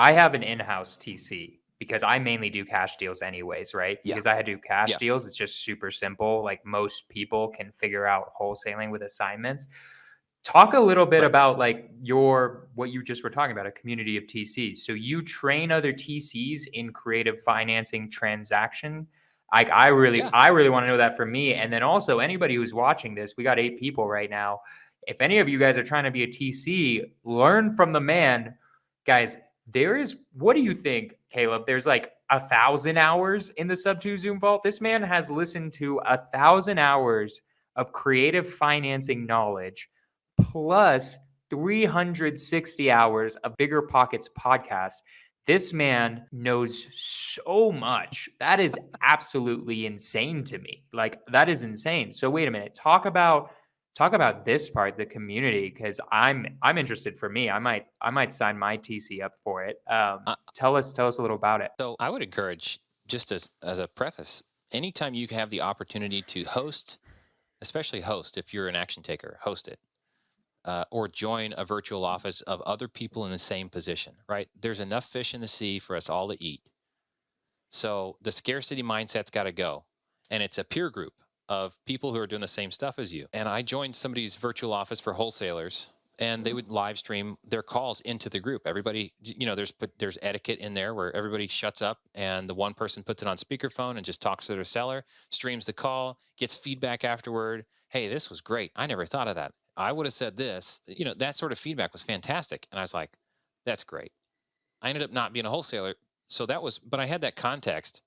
I have an in-house TC because I mainly do cash deals anyways, right? Yeah. Because I do cash Yeah. deals, it's just super simple. Like most people can figure out wholesaling with assignments. Talk a little bit Right. about like what you just were talking about, a community of TCs. So you train other TCs in creative financing transaction. Like Yeah. I really want to know that for me. And then also anybody who's watching this, we got 8 people right now. If any of you guys are trying to be a TC, learn from the man. Guys, what do you think, Caleb? There's like 1,000 hours in the Sub2 Zoom vault. This man has listened to 1,000 hours of creative financing knowledge plus 360 hours of Bigger Pockets podcast. This man knows so much. That is absolutely insane to me. Like that is insane. So wait a minute. Talk about this part, the community, because I'm interested. For me, I might sign my TC up for it. Uh, Tell us a little about it. so I would encourage, just as a preface, anytime you have the opportunity to host, especially host if you're an action taker, host it. Or join a virtual office of other people in the same position, right? There's enough fish in the sea for us all to eat. So the scarcity mindset's got to go. And it's a peer group of people who are doing the same stuff as you. And I joined somebody's virtual office for wholesalers, and they would live stream their calls into the group. Everybody, there's etiquette in there where everybody shuts up and the one person puts it on speakerphone and just talks to their seller, streams the call, gets feedback afterward. Hey, this was great. I never thought of that. I would have said this. That sort of feedback was fantastic. And I was like, that's great. I ended up not being a wholesaler. But I had that context,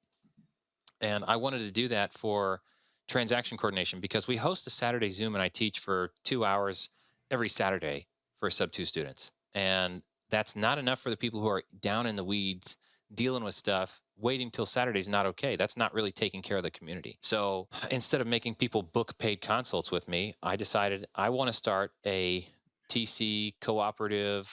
and I wanted to do that for transaction coordination because we host a Saturday Zoom and I teach for 2 hours every Saturday for Sub2 students. And that's not enough for the people who are down in the weeds dealing with stuff. Waiting till Saturday is not okay. That's not really taking care of the community. So instead of making people book paid consults with me, I decided I want to start a TC cooperative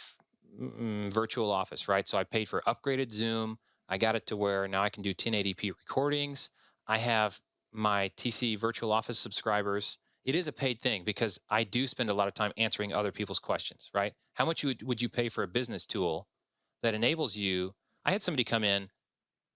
virtual office, right? So I paid for upgraded Zoom. I got it to where now I can do 1080p recordings. I have my TC virtual office subscribers. It is a paid thing because I do spend a lot of time answering other people's questions, right? How much would you pay for a business tool that enables you? I had somebody come in,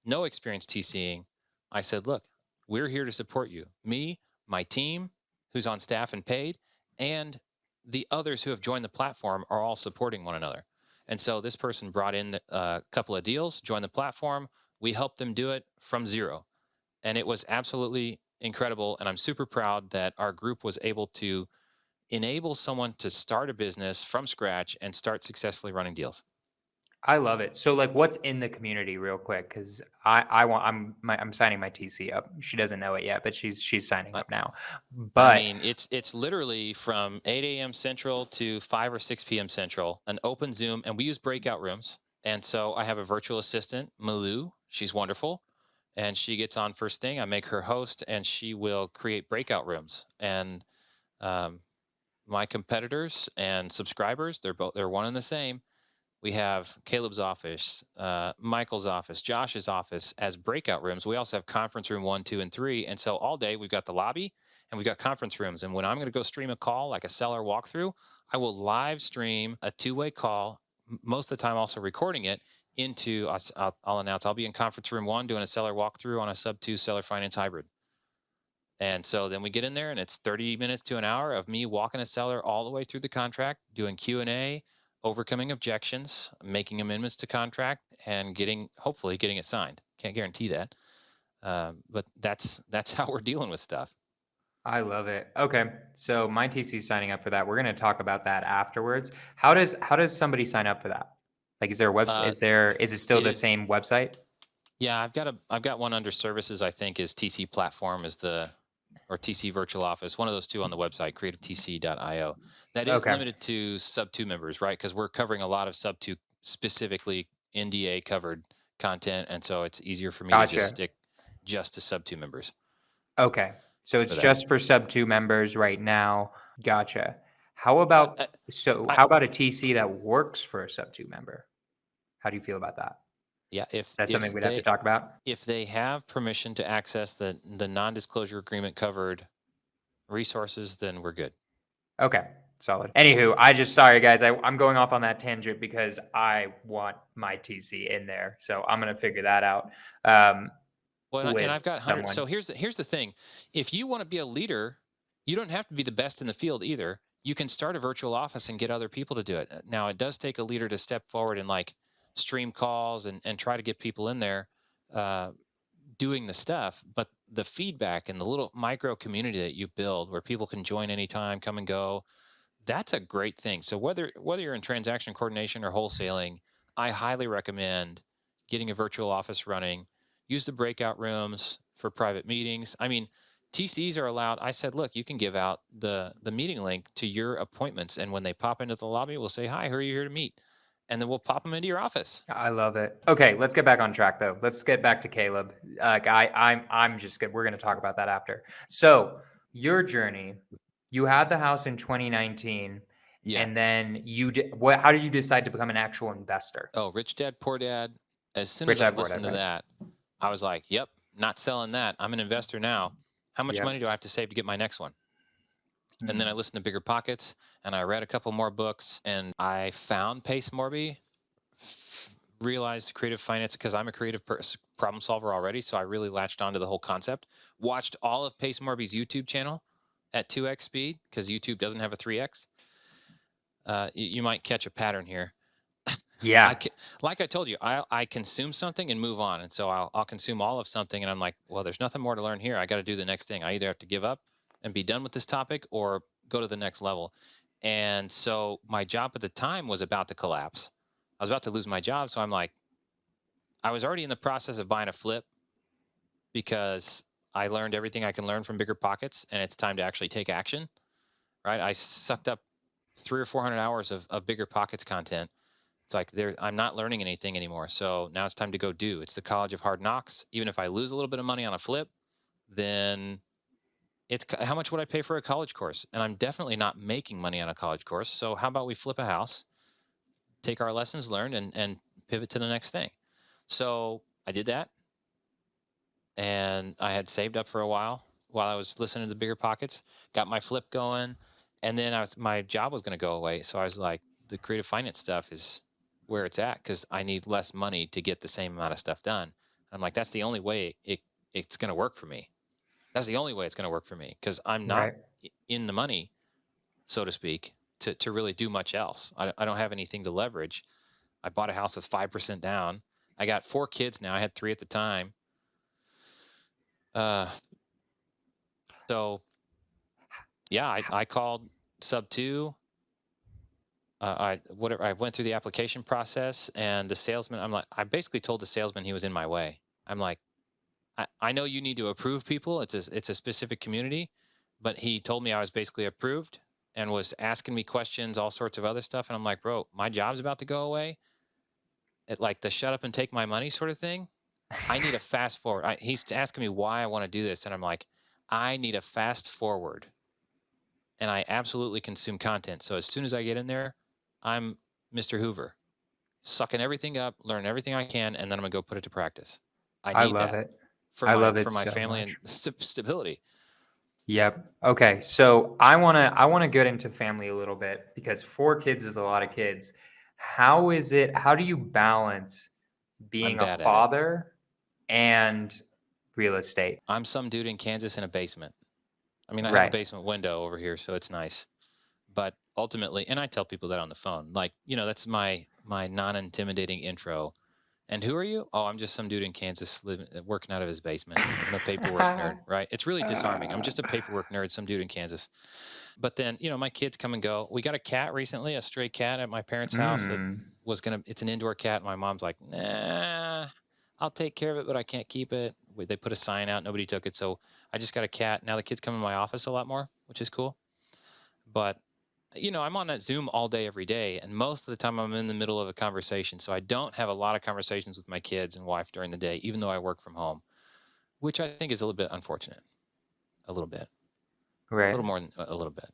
no experience TCing. I said, look, we're here to support you. Me, my team, who's on staff and paid, and the others who have joined the platform are all supporting one another. And so this person brought in a couple of deals, joined the platform. We helped them do it from zero. And it was absolutely incredible. And I'm super proud that our group was able to enable someone to start a business from scratch and start successfully running deals. I love it. So, like, what's in the community, real quick? Because I'm signing my TC up. She doesn't know it yet, but she's signing up now. I But mean, it's literally from 8 a.m. Central to 5 or 6 p.m. Central, an open Zoom, and we use breakout rooms. And so I have a virtual assistant, Malu. She's wonderful. And she gets on first thing. I make her host, and she will create breakout rooms. And um, my competitors and subscribers, they're one and the same. We have Caleb's office, Michael's office, Josh's office as breakout rooms. We also have conference room 1, 2, and 3. And so all day we've got the lobby and we've got conference rooms. And when I'm going to go stream a call, like a seller walkthrough, I will live stream a two-way call, most of the time also recording it into, I'll announce, I'll be in conference room 1 doing a seller walkthrough on a Sub2 seller finance hybrid. And so then we get in there and it's 30 minutes to an hour of me walking a seller all the way through the contract, doing Q&A, overcoming objections, making amendments to contract, and hopefully getting it signed. Can't guarantee that, but that's how we're dealing with stuff. I love it. Okay, so my TC's signing up for that. We're going to talk about that afterwards. How does somebody sign up for that? Like, is there a website? Is it still It the is, same website? yeah. I've got one under services. I think is TC Platform or TC Virtual Office. One of those two on the website, creativetc.io. That is Okay, limited to Sub2 members, right? Because we're covering a lot of Sub2 specifically NDA covered content, and so it's easier for me to just gotcha. stick just to Sub2 members Okay, so for it's that. just for Sub2 members right now. Gotcha. How But about I how about a TC that works for a Sub2 member? How do you feel about that? yeah, Is that something we'd have to talk about? if they have permission to access the non-disclosure agreement covered resources, then we're good. Okay. Solid. Anywho, sorry guys, I'm going off on that tangent because I want my TC in there, so I'm gonna figure that out Well, and with I've got hundreds. someone. So here's the thing: if you want to be a leader, you don't have to be the best in the field either. You can start a virtual office and get other people to do it. Now, it does take a leader to step forward and like stream calls and try to get people in there uh, doing the stuff. But the feedback and the little micro community that you build, where people can join anytime, come and go, that's a great thing. So whether you're in transaction coordination or wholesaling, I highly recommend getting a virtual office running. Use the breakout rooms for private meetings. I mean, TCs are allowed. I said, look, you can give out the meeting link to your appointments, and when they pop into the lobby, we'll say, hi, who are you here to meet? And then we'll pop them into your office. I love it. Okay, let's get back on track though. Let's get back to Caleb. I'm just good. We're gonna talk about that after. So your journey, you had the house in 2019, Yeah. and then you did what? How did you decide to become an actual investor? Oh, Rich Dad, Poor Dad. As soon as Rich I Dad Poor Dad, listened to right? that, I was like, yep, not selling that. I'm an investor now. How much Yep. money do I have to save to get my next one? And then I Mm. listened to Bigger Pockets, and I read a couple more books, and I found Pace Morby, realized creative finance because I'm a creative problem solver already. So I really latched onto the whole concept. Watched all of Pace Morby's YouTube channel at 2x speed because YouTube doesn't have a 3x. You might catch a pattern here. Yeah. Like I told you, I consume something and move on. And so I'll consume all of something, and I'm like, well, there's nothing more to learn here. I got to do the next thing. I either have to give up and be done with this topic or go to the next level. And so my job at the time was about to collapse. I was about to lose my job. So I'm like, I was already in the process of buying a flip because I learned everything I can learn from Bigger Pockets, and it's time to actually take action. Right? I sucked up 300 or 400 hours of Bigger Pockets content. It's like I'm not learning anything anymore. So now it's time to go do. It's the college of hard knocks. Even if I lose a little bit of money on a flip, then it's how much would I pay for a college course? And I'm definitely not making money on a college course. So how about we flip a house, take our lessons learned, and pivot to the next thing? So I did that, and I had saved up for a while I was listening to the Bigger Pockets, got my flip going, and then my job was going to go away. So I was like, the creative finance stuff is where it's at because I need less money to get the same amount of stuff done. I'm like, that's the only way it's going to work for me. That's the only way it's going to work for me because I'm not Right. in the money, so to speak, to really do much else. I don't have anything to leverage. I bought a house with 5% down. I got 4 kids now. I had 3 at the time. So yeah, I called subto. I went through the application process, and the salesman, I basically told the salesman he was in my way. I'm like, I know you need to approve people. It's a specific community, but he told me I was basically approved and was asking me questions, all sorts of other stuff. And I'm like, bro, my job's about to go away. Like the shut up and take my money sort of thing. I need a fast forward. He's asking me why I want to do this, and I'm like, I need a fast forward, and I absolutely consume content. So as soon as I get in there, I'm Mr. Hoover, sucking everything up, learn everything I can, and then I'm gonna go put it to practice. I I need love that it. for I my love it so family and much. stability. Yep. Okay. So I wanna get into family a little bit because 4 kids is a lot of kids. How do you balance I'm being a bad at it. father and real estate? I'm some dude in Kansas in a basement. I mean, I have a Right. basement window over here, so it's nice. But ultimately, and I tell people that on the phone, like, that's my non-intimidating intro. And who are you? Oh, I'm just some dude in Kansas working out of his basement. I'm a paperwork nerd, right? It's really disarming. I'm just a paperwork nerd, some dude in Kansas. But then, my kids come and go. We got a cat recently, a stray cat at my parents' house that Mm. it's an indoor cat. My mom's like, nah, I'll take care of it, but I can't keep it. They put a sign out, nobody took it. So I just got a cat. Now the kids come in my office a lot more, which is cool. But I'm on that Zoom all day, every day, and most of the time I'm in the middle of a conversation. So I don't have a lot of conversations with my kids and wife during the day, even though I work from home, which I think is a little bit unfortunate. A little bit, a Right. little more than a little bit.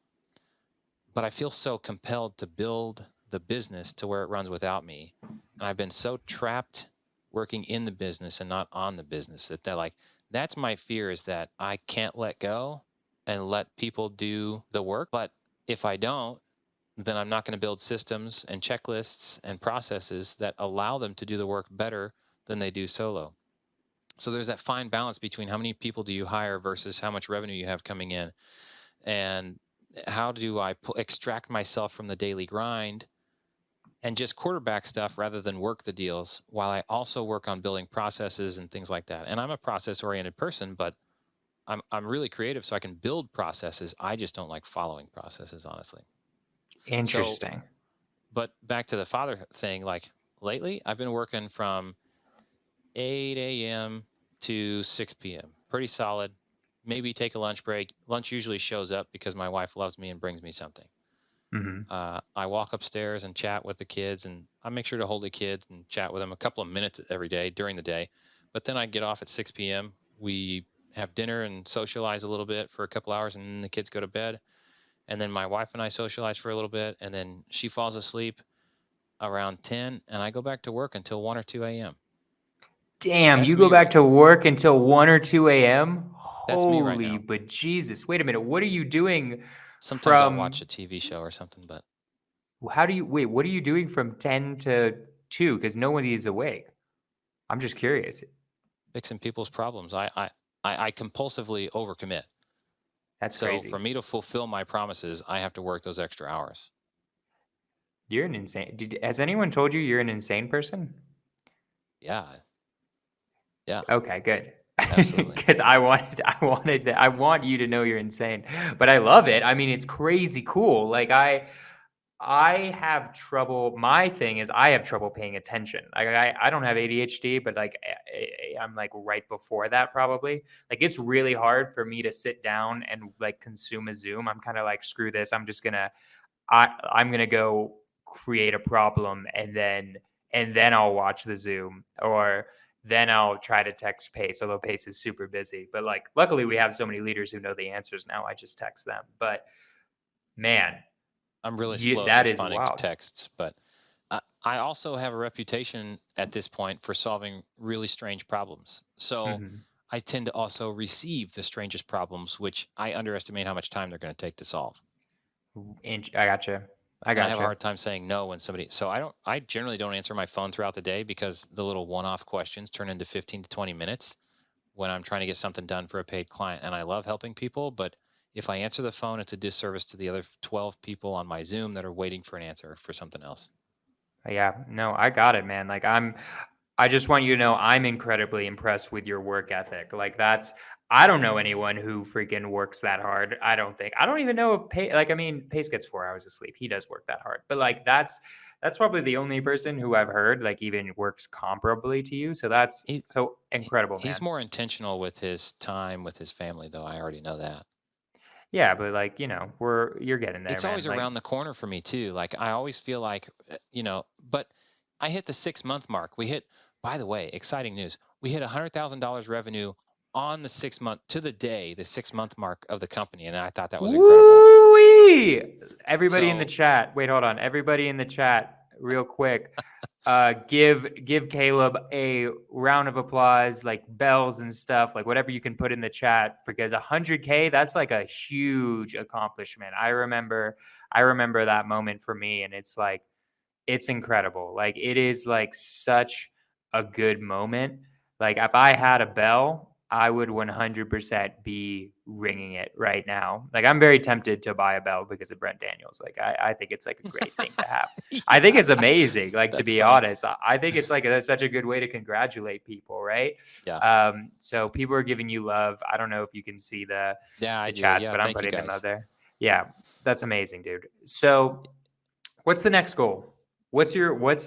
But I feel so compelled to build the business to where it runs without me. And I've been so trapped working in the business and not on the business that's my fear, is that I can't let go and let people do the work. But if I don't, then I'm not going to build systems and checklists and processes that allow them to do the work better than they do solo. So there's that fine balance between how many people do you hire versus how much revenue you have coming in, and how do I extract myself from the daily grind and just quarterback stuff rather than work the deals, while I also work on building processes and things like that. And I'm a process oriented person, but I'm really creative, so I can build processes. I just don't like following processes, honestly. So, Interesting. but back to the father thing, like lately, I've been working from 8 a.m. to 6 p.m. Pretty solid. Maybe take a lunch break. Lunch usually shows up because my wife loves me and brings me something. I walk upstairs and chat with the kids, and I make sure to hold the kids and chat with them a couple of minutes every day during the day. But then I get off at 6 p.m. We have dinner and socialize a little bit for a couple hours, and then the kids go to bed. And then my wife and I socialize for a little bit, and then she falls asleep around 10, and I go back to work until 1 or 2 a.m. Damn, That's you go me back right. to work until 1 or 2 a.m.? That's me right Holy now. but Jesus. Wait a minute. What are you doing Sometimes I'll watch from a TV show or something, but what are you doing from 10 to 2? Because nobody is awake. I'm just curious. fixing people's problems. I compulsively overcommit. That's So for crazy. me to fulfill my promises, I have to work those extra hours. You're an insane. Has anyone told you you're an insane person? Yeah, yeah, Okay, good. absolutely. Because I want you to know you're insane, but I love it. I mean, it's crazy cool. Like I have trouble. My thing is I have trouble paying attention. I don't have ADHD, but like I'm like right before that probably. Like it's really hard for me to sit down and like consume a Zoom. I'm kind of like screw this. I'm gonna go create a problem and then I'll watch the Zoom or then I'll try to text Pace, although Pace is super busy. But like luckily we have so many leaders who know the answers now. I just text them. But man, I'm really slow at that is responding to wild. texts, but I also have a reputation at this point for solving really strange problems. So Hmm. I tend to also receive the strangest problems, which I underestimate how much time they're going to take to solve. I gotcha. I And I have a gotcha. hard time saying no when somebody, so I generally don't answer my phone throughout the day because the little one-off questions turn into 15 to 20 minutes when I'm trying to get something done for a paid client. And I love helping people, but if I answer the phone, it's a disservice to the other 12 people on my Zoom that are waiting for an answer for something else. Yeah, no, I got it, man. I just want you to know I'm incredibly impressed with your work ethic. I don't know anyone who freaking works that hard. I don't think. I don't even know if I mean, Pace gets 4 hours of sleep. He does work that hard. But like that's probably the only person who I've heard like even works comparably to you. So that's He, so incredible, he's man. more intentional with his time with his family, though. I already know that. Yeah, but like, you're getting there, It's always man. Like, around the corner for me too. Like I always feel like, but I hit the 6 month mark. By the way, exciting news. We hit $100,000 revenue on the 6 month to the day, the 6 month mark of the company. And I thought that was incredible. woo Everybody in the So chat. Wait, hold on. Everybody in the chat, real quick. Give Caleb a round of applause, like bells and stuff, like whatever you can put in the chat, because 100K, that's like a huge accomplishment. I remember that moment for me, and it's like it's incredible. Like it is like such a good moment. Like if I had a bell, I would 100% be ringing it right now. Like I'm very tempted to buy a bell because of Brent Daniels. Like I think it's like a great thing to have. I think yeah, it's amazing. Like to that's be funny. honest, I think it's like that's such a good way to congratulate people, right? Yeah. So people are giving you love. I don't know if you can see Yeah, I the do. chats, Yeah. but I'm Thank you putting them out guys. there. Yeah, that's amazing, dude. So what's the next goal? What's Replace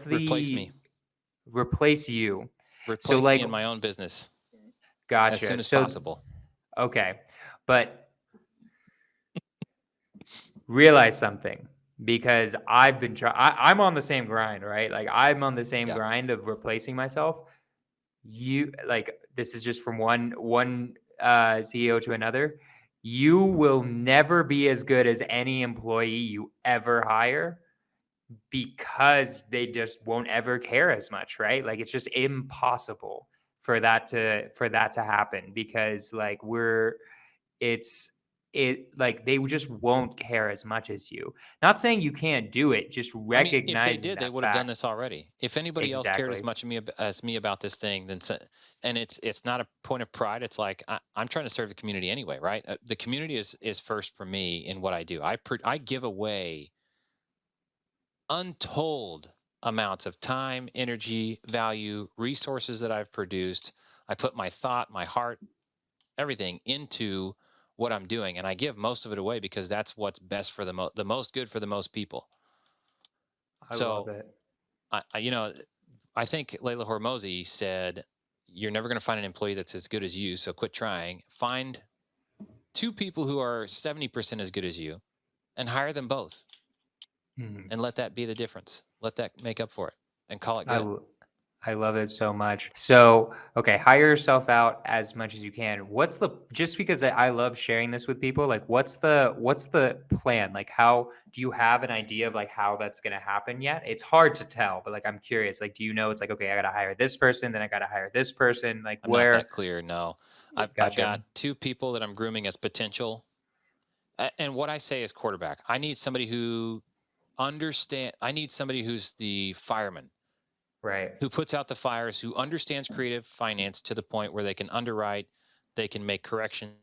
the me. replace you? So Replace me like in my own business as gotcha. soon as So possible. okay. But realize something because I've been trying I'm on the same grind, right? Like I'm on the same Yeah. grind of replacing myself. You like this is just from one CEO to another. You will never be as good as any employee you ever hire because they just won't ever care as much, right? Like it's just impossible for that to happen because like it's they just won't care as much as you. Not saying you can't do it, just I mean, if they recognizing did, they that would have done fact. this already. If anybody else cared as Exactly. much as me about this thing, then and it's not a point of pride. It's like I'm trying to serve the community anyway, right? The community is first for me in what I do. I give away untold amounts of time, energy, value, resources that I've produced. I put my thought, my heart, everything into what I'm doing, and I give most of it away because that's what's best for the most good for the most people. I love So it. I think Layla Hormozy said, "You're never going to find an employee that's as good as you, so quit trying. Find two people who are 70% as good as you, and hire them both, Mhm. and let that be the difference. Let that make up for it, and call it I good." l- I love it so much. So, okay, hire yourself out as much as you can. What's the just because I love sharing this with people, like what's the plan? Like how do you have an idea of like how that's gonna happen yet? It's hard to tell, but like I'm curious. Like, do you know it's like, okay, I gotta hire this person, then I gotta hire this person, like I'm not that where clear. No, I've gotcha. got two people that I'm grooming as potential, and what I say is quarterback. I need somebody who understand. I need somebody who's the fireman Right. who puts out the fires, who understands creative finance to the point where they can underwrite, they can make corrections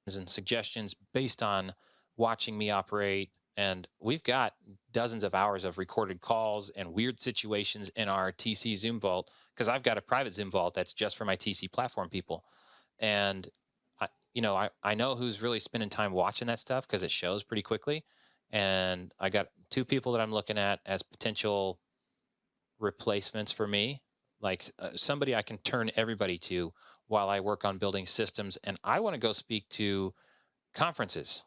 and suggestions based on watching me operate. And we've got dozens of hours of recorded calls and weird situations in our TC Zoom vault because I've got a private Zoom vault that's just for my TC platform people. And I know who's really spending time watching that stuff because it shows pretty quickly. And I got two people that I'm looking at as potential replacements for me, like somebody I can turn everybody to while I work on building systems. And I want to go speak to conferences.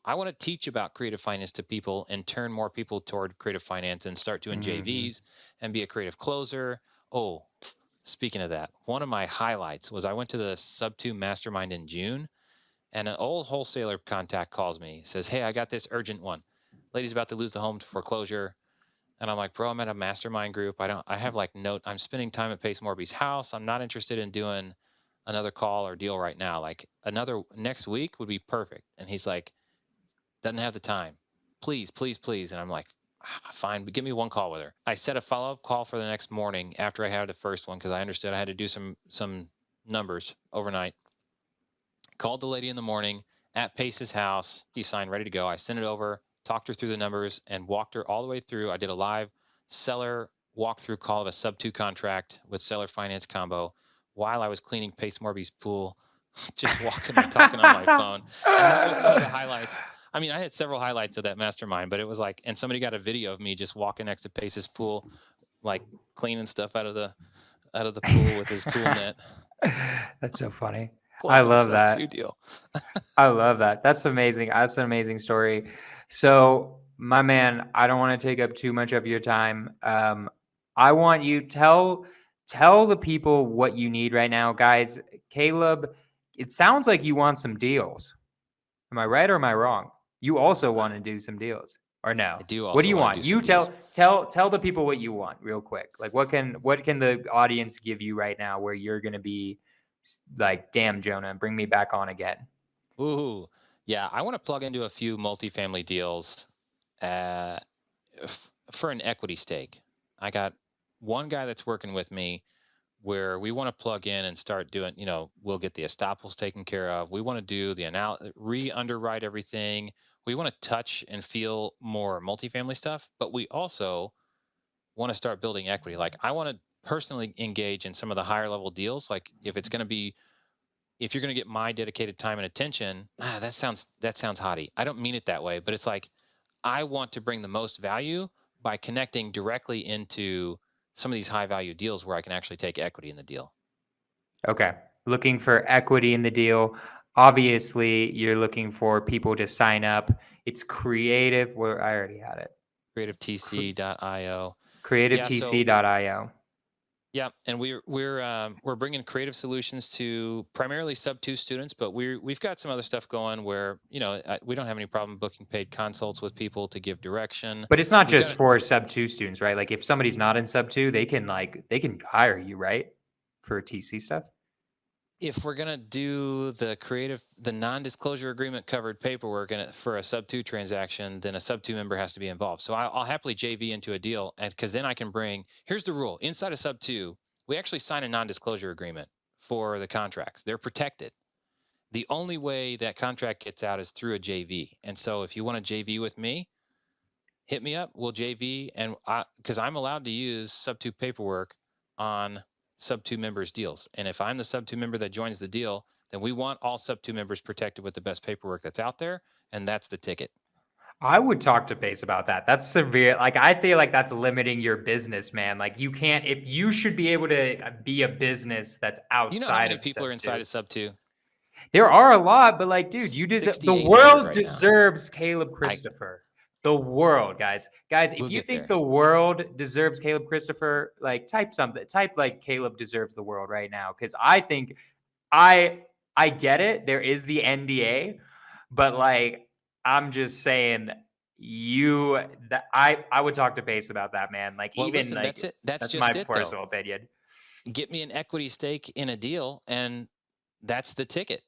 I want to teach about creative finance to people and turn more people toward creative finance and start doing Hmm. JVs and be a creative closer. Oh, speaking of that, one of my highlights was I went to the Subto Mastermind in June, and an old wholesaler contact calls me, says, "Hey, I got this urgent one. Lady's about to lose the home to foreclosure." And I'm like, "Bro, I'm at a mastermind group. I have like I'm spending time at Pace Morby's house. I'm not interested in doing another call or deal right now. Like another next week would be perfect." And he's like, "Doesn't have the time. Please, please, please." And I'm like, "Fine, but give me one call with her." I set a follow-up call for the next morning after I had the first one because I understood I had to do some numbers overnight. Called the lady in the morning at Pace's house. She signed, ready to go. I sent it over, talked her through the numbers, and walked her all the way through. I did a live seller walkthrough call of a sub-2 contract with seller finance combo while I was cleaning Pace Morby's pool, just walking and talking on my phone. And that was one of the highlights. I mean, I had several highlights of that mastermind, but it was like, and somebody got a video of me just walking next to Pace's pool, like cleaning stuff out of the pool with his pool net, That's so funny. I closing a love sub-2 that. deal. I love that. That's amazing. That's an amazing story. So, my man, I don't want to take up too much of your time. I want you tell the people what you need right now, guys. Caleb, it sounds like you want some deals. Am I right or am I wrong? You also want to do some deals, or no? I do What do also you want to do want? some You deals. tell the people what you want real quick. Like what can the audience give you right now where you're gonna be like, damn, Jonah, bring me back on again. Ooh, yeah. I want to plug into a few multifamily deals uh, for an equity stake. I got one guy that's working with me where we want to plug in and start doing, we'll get the estoppels taken care of. We want to do the re-underwrite everything. We want to touch and feel more multifamily stuff, but we also want to start building equity. Like I want to personally engage in some of the higher level deals. Like if you're going to get my dedicated time and attention, that sounds haughty. I don't mean it that way, but it's like I want to bring the most value by connecting directly into some of these high value deals where I can actually take equity in the deal. Okay. Looking for equity in the deal. Obviously, you're looking for people to sign up. It's creative. Where I already had it. CreativeTC.io. Yeah, so Creativetc.io. yeah, and we're bringing creative solutions to primarily sub-2 students, but we've got some other stuff going where we don't have any problem booking paid consults with people to give direction. But it's not We've just got for sub two students, right? Like if somebody's not in sub two, they can hire you, right? For TC stuff. if we're gonna do the non-disclosure agreement covered paperwork for a sub-2 transaction, then a sub-2 member has to be involved. So I'll happily JV into a deal, and because then I can bring. Here's the rule: inside of sub-2, we actually sign a non-disclosure agreement for the contracts. They're protected. The only way that contract gets out is through a JV. And so if you want to JV with me, hit me up. We'll JV, and because I'm allowed to use sub-2 paperwork on sub-2 members' deals. And if I'm the sub-2 member that joins the deal, then we want all sub-2 members protected with the best paperwork that's out there, and that's the ticket. I would talk to Pace about that. That's severe. Like, I feel like that's limiting your business, man. Like, you can't, if you should be able to be a business that's You know how outside many of people are inside of sub-2? There are a lot, but like, dude, you deserve, the 6,800 world right now. deserves Caleb Christopher. The world, guys. Guys, if We'll you get think there. the world deserves Caleb Christopher, like, type something. Type like Caleb deserves the world right now. Because I think I get it. There is the NDA, but like, I'm just saying, I would talk to Pace about that, man. Like, Well, even listen, like, that's it. That's that's my just it, though. personal opinion. Get me an equity stake in a deal, and that's the ticket.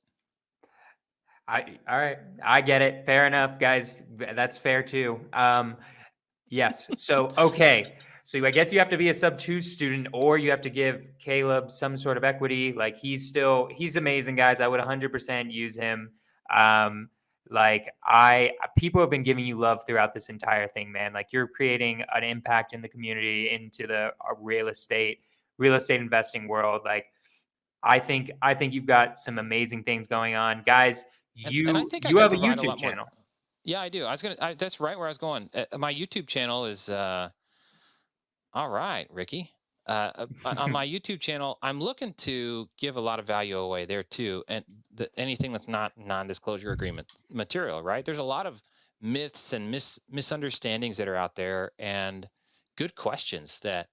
All right. I get it. Fair enough, guys. That's fair too. Yes. So, okay. So I guess you have to be a sub-2 student, or you have to give Caleb some sort of equity. Like, he's amazing, guys. I would 100% use him. Like, people have been giving you love throughout this entire thing, man. Like, you're creating an impact in the community, into the real estate investing world. Like, I think you've got some amazing things going on, guys. And I think I You can have a provide a YouTube lot more. channel. Yeah, I do. That's right where I was going. My YouTube channel is all right, Ricky. On my YouTube channel, I'm looking to give a lot of value away there too, and anything that's not non-disclosure agreement material, right? There's a lot of myths and misunderstandings that are out there, and good questions that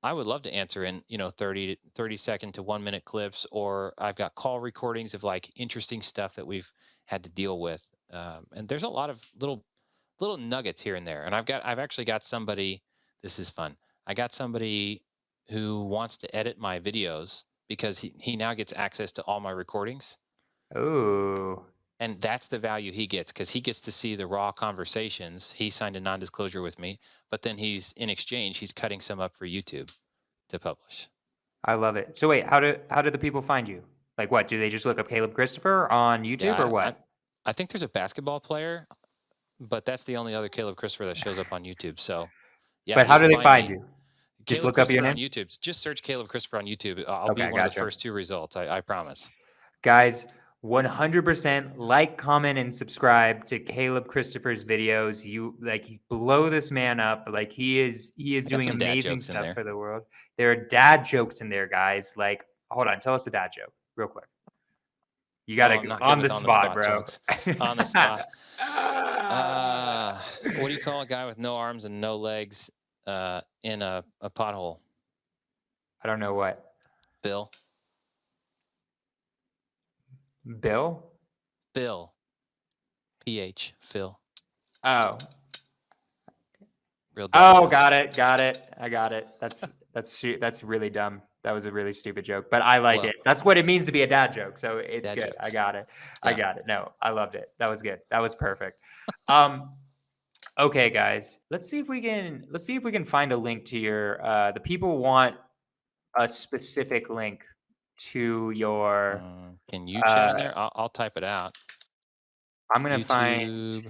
I would love to answer in 30 second to 1 minute clips, or I've got call recordings of like interesting stuff that we've had to deal with, and there's a lot of little nuggets here and there. And I've actually got somebody. This is fun. I got somebody who wants to edit my videos because he now gets access to all my recordings. Oh, And that's the value he gets, because he gets to see the raw conversations. He signed a non-disclosure with me, but then in exchange, he's cutting some up for YouTube to publish. I love it. So wait, how do the people find you? Like, what, do they just look up Caleb Christopher on YouTube, or Yeah, what? I think there's a basketball player, but that's the only other Caleb Christopher that shows up on YouTube. So yeah, But how you'll do they find find me. you? Just Caleb look up your Christopher on name? YouTube. Just search Caleb Christopher on YouTube. I'll be Okay, one of the gotcha. first 2 results. I promise. Guys, 100% like, comment, and subscribe to Caleb Christopher's videos. You blow this man up. Like, he is I got doing some dad amazing jokes in stuff there. for the world. There are dad jokes in there, guys. Like, hold on, tell us a dad joke real quick. You gotta I'm go not good on with the spot, bro. jokes. On the spot. What do you call a guy with no arms and no legs in a pothole? I don't know what. Bill. Bill? Bill. PH. Phil. Oh. Real dad Oh, jokes. got it. I got it. That's really dumb. That was a really stupid joke, but I like it. That's what it means to be a dad joke. So it's Dad good. jokes. I got it. Yeah. I got it. No, I loved it. That was good. That was perfect. Okay, guys. Let's see if we can find a link to your the people want a specific link to your Can you chat in there? I'll type it out. I'm gonna find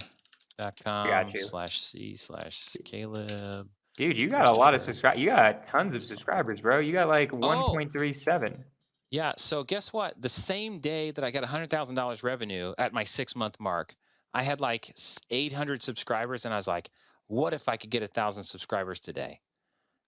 YouTube.com/c/Caleb. Dude, you got a lot of subscribers. You got tons of subscribers, bro. You got like 1.37. Yeah. So guess what? The same day that I got $100,000 revenue at my 6-month mark, I had like 800 subscribers, and I was like, "What if I could get 1,000 subscribers today?"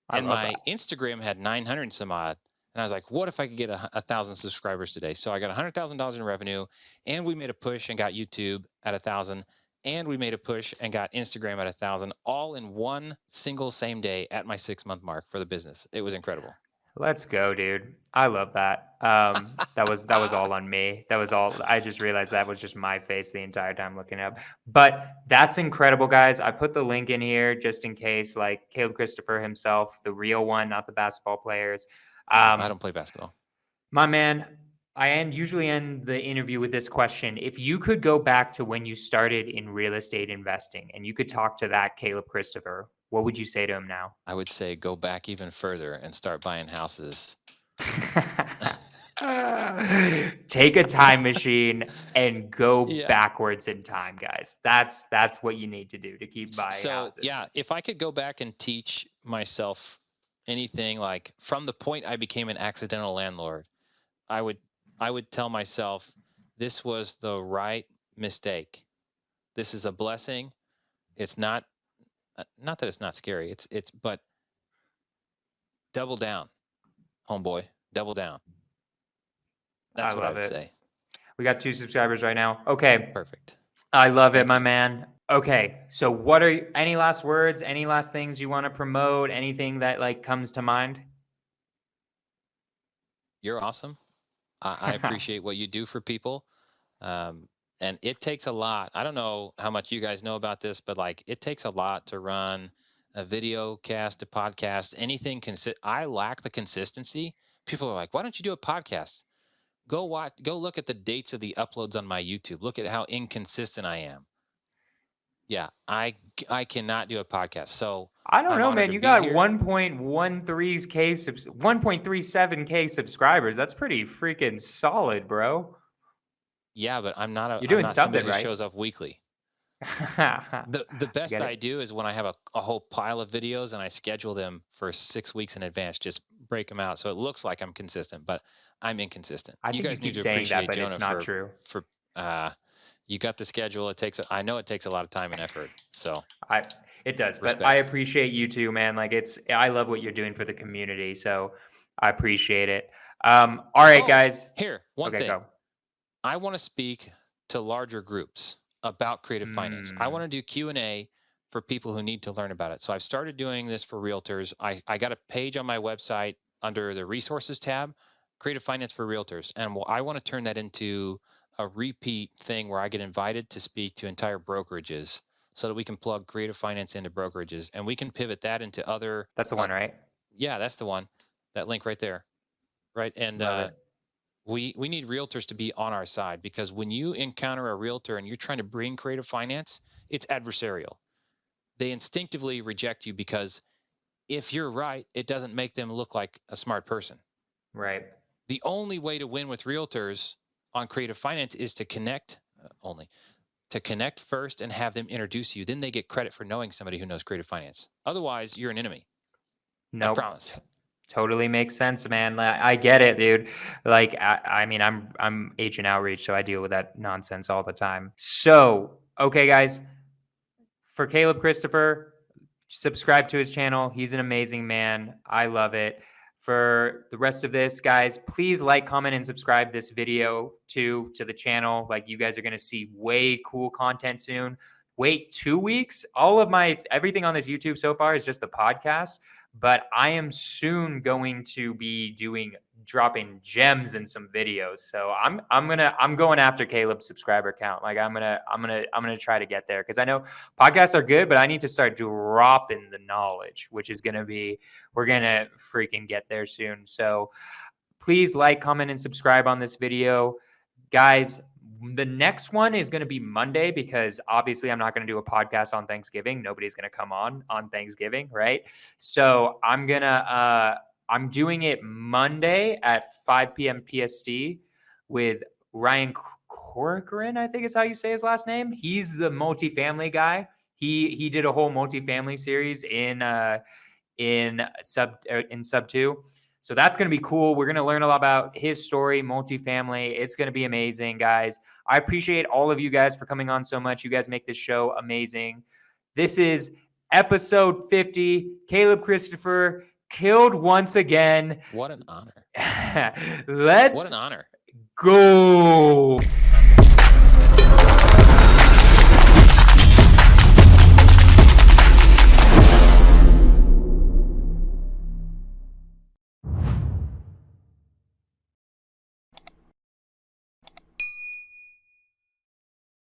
And my Instagram had 900 and some odd, and I was like, "What if I could get 1,000 subscribers today?" So I got $100,000 in revenue, and we made a push and got YouTube at 1,000. And we made a push and got Instagram at 1,000, all in one single same day at my 6-month mark for the business. It was incredible. Let's go, dude. I love that. That was all on me. That was all. I just realized that was just my face the entire time looking up. But that's incredible, guys. I put the link in here just in case, like Caleb Christopher himself, the real one, not the basketball players. I don't play basketball. My man, usually end the interview with this question. If you could go back to when you started in real estate investing and you could talk to that Caleb Christopher, what would you say to him now? I would say go back even further and start buying houses. Take a time machine and go Yeah. backwards in time, guys. That's what you need to do to keep buying So houses. yeah, if I could go back and teach myself anything, like from the point I became an accidental landlord, I would tell myself this was the right mistake. This is a blessing. It's not not that it's not scary. It's but double down, homeboy. Double down. That's what I would say. We got 2 subscribers right now. Okay. Perfect. I love it, Thank my you. man. Okay. So what are any last words, any last things you want to promote, anything that like comes to mind? You're awesome. I appreciate what you do for people. And it takes a lot. I don't know how much you guys know about this, but like it takes a lot to run a video cast, a podcast, anything. I lack the consistency. People are like, why don't you do a podcast? Go look at the dates of the uploads on my YouTube. Look at how inconsistent I am. Yeah, I cannot do a podcast. So I don't I'm know, honored man. to You be got here. 1.37K subscribers. That's pretty freaking solid, bro. Yeah, but I'm not You're doing somebody something who right. shows up weekly. I The best get I it. do is when I have a whole pile of videos and I schedule them for 6 weeks in advance, just break them out so it looks like I'm consistent, but I'm inconsistent. I You think you guys need keep to saying that, appreciate but Jonah it's not true. for you got the schedule. I know it takes a lot of time and effort. So It does, respect. but I appreciate you too, man. Like I love what you're doing for the community, so I appreciate it. All right, guys. Here, one thing. Go. I want to speak to larger groups about creative finance. I want to do Q&A for people who need to learn about it. So I've started doing this for realtors. I got a page on my website under the resources tab, creative finance for realtors. And I want to turn that into a repeat thing where I get invited to speak to entire brokerages so that we can plug creative finance into brokerages and we can pivot that into other. That's the one, right? Yeah, that's the one. That link right there. Right. And we need realtors to be on our side, because when you encounter a realtor and you're trying to bring creative finance, it's adversarial. They instinctively reject you because if you're right, it doesn't make them look like a smart person. Right. The only way to win with realtors on creative finance is to connect first and have them introduce you. Then they get credit for knowing somebody who knows creative finance. Otherwise, you're an enemy. Nope. I promise. Totally makes sense, man. I get it, dude. Like, I mean, I'm agent outreach, so I deal with that nonsense all the time. So, okay, guys, for Caleb Christopher, subscribe to his channel. He's an amazing man. I love it. For the rest of this, guys, please like, comment, and subscribe this video to the channel. Like, you guys are gonna see way cool content soon. Wait 2 weeks. All of everything on this YouTube so far is just the podcast, but I am soon going to be dropping gems in some videos. So I'm going after Caleb's subscriber count. Like I'm gonna try to get there, because I know podcasts are good, but I need to start dropping the knowledge, which is we're gonna freaking get there soon. So please like, comment, and subscribe on this video, guys. The next one is going to be Monday, because obviously I'm not going to do a podcast on Thanksgiving. Nobody's going to come on Thanksgiving, right? So I'm doing it Monday at 5 p.m. PST with Ryan Corcoran, I think is how you say his last name. He's the multifamily guy. He did a whole multifamily series in subto. So that's going to be cool. We're going to learn a lot about his story, multifamily. It's going to be amazing, guys. I appreciate all of you guys for coming on so much. You guys make this show amazing. This is episode 50. Caleb Christopher killed once again. What an honor. Let's what an honor. Go.